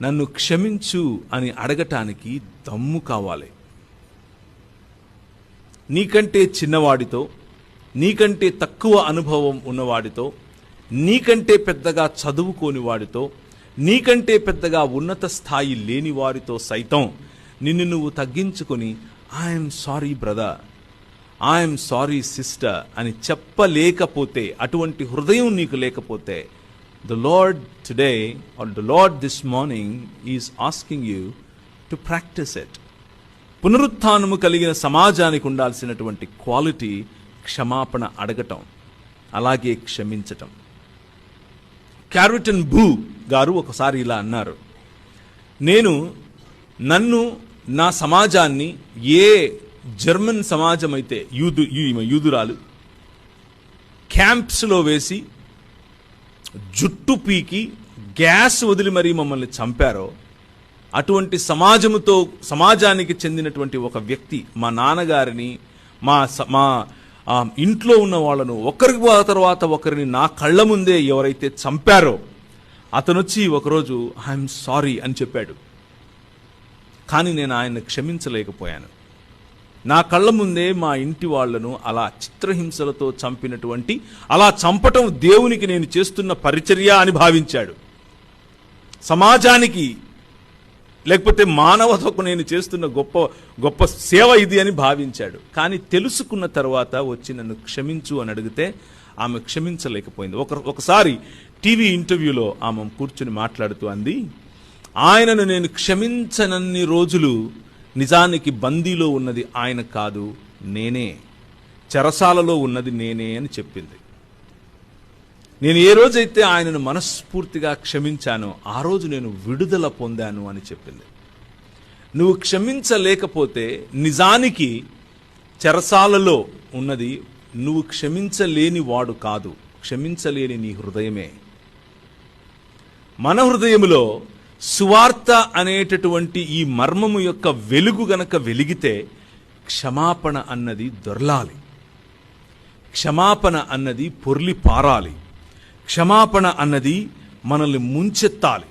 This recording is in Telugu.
నన్ను క్షమించు అని అడగటానికి దమ్ము కావాలి. నీకంటే చిన్నవాడితో, నీకంటే తక్కువ అనుభవం ఉన్నవాడితో, నీకంటే పెద్దగా చదువుకోని వాడితో, నీకంటే పెద్దగా ఉన్నత స్థాయి లేని వారితో సైతం నిన్ను నువ్వు తగ్గించుకొని I'm sorry brother, I'm sorry sister అని చెప్పలేకపోతే, అటువంటి హృదయం నీకు లేకపోతే, the Lord today or the Lord this morning is asking you to practice it. పునరుత్థానము కలిగిన సమాజానికి ఉండాల్సినటువంటి క్వాలిటీ క్షమాపణ అడగటం, అలాగే క్షమించటం. క్యారిటన్ బూ గారు ఒకసారి ఇలా అన్నారు, నన్ను నా సమాజాన్ని ఏ జర్మన్ సమాజం అయితే యూదురాలు క్యాంప్స్లో వేసి జుట్టు పీకి గ్యాస్ వదిలి మరీ మమ్మల్ని చంపారో, అటువంటి సమాజానికి చెందినటువంటి ఒక వ్యక్తి మా నాన్నగారిని, మా ఇంట్లో ఉన్న వాళ్ళను ఒకరి తర్వాత ఒకరిని నా కళ్ళ ముందే ఎవరైతే చంపారో అతనొచ్చి ఒకరోజు ఐఎమ్ సారీ అని చెప్పాడు. కానీ నేను ఆయన్ని క్షమించలేకపోయాను. నా కళ్ళ ముందే మా ఇంటి వాళ్లను అలా చిత్రహింసలతో చంపినటువంటి, అలా చంపటం దేవునికి నేను చేస్తున్న పరిచర్య అని భావించాడు. సమాజానికి లేకపోతే మానవతకు నేను చేస్తున్న గొప్ప సేవ ఇది అని భావించాడు. కానీ తెలుసుకున్న తర్వాత వచ్చి నన్ను క్షమించు అని అడిగితే ఆమె క్షమించలేకపోయింది. ఒకసారి టీవీ ఇంటర్వ్యూలో ఆమె కూర్చుని మాట్లాడుతూ అంది, ఆయనను నేను క్షమించనన్ని రోజులు నిజానికి బందీలో ఉన్నది ఆయన కాదు, నేనే, చెరసాలలో ఉన్నది నేనే అని చెప్పింది. నేను ఏ రోజైతే ఆయనను మనస్ఫూర్తిగా క్షమించానో ఆ రోజు నేను విడుదల పొందాను అని చెప్పింది. నువ్వు క్షమించలేకపోతే నిజానికి చెరసాలలో ఉన్నది నువ్వు క్షమించలేని వాడు కాదు, క్షమించలేని నీ హృదయమే. మన హృదయములో సువార్త అనేటటువంటి ఈ మర్మము యొక్క వెలుగు గనక వెలిగితే క్షమాపణ అన్నది దొర్లాలి, క్షమాపణ అన్నది పొర్లి పారాలి, క్షమాపణ అన్నది మనల్ని ముంచెత్తాలి.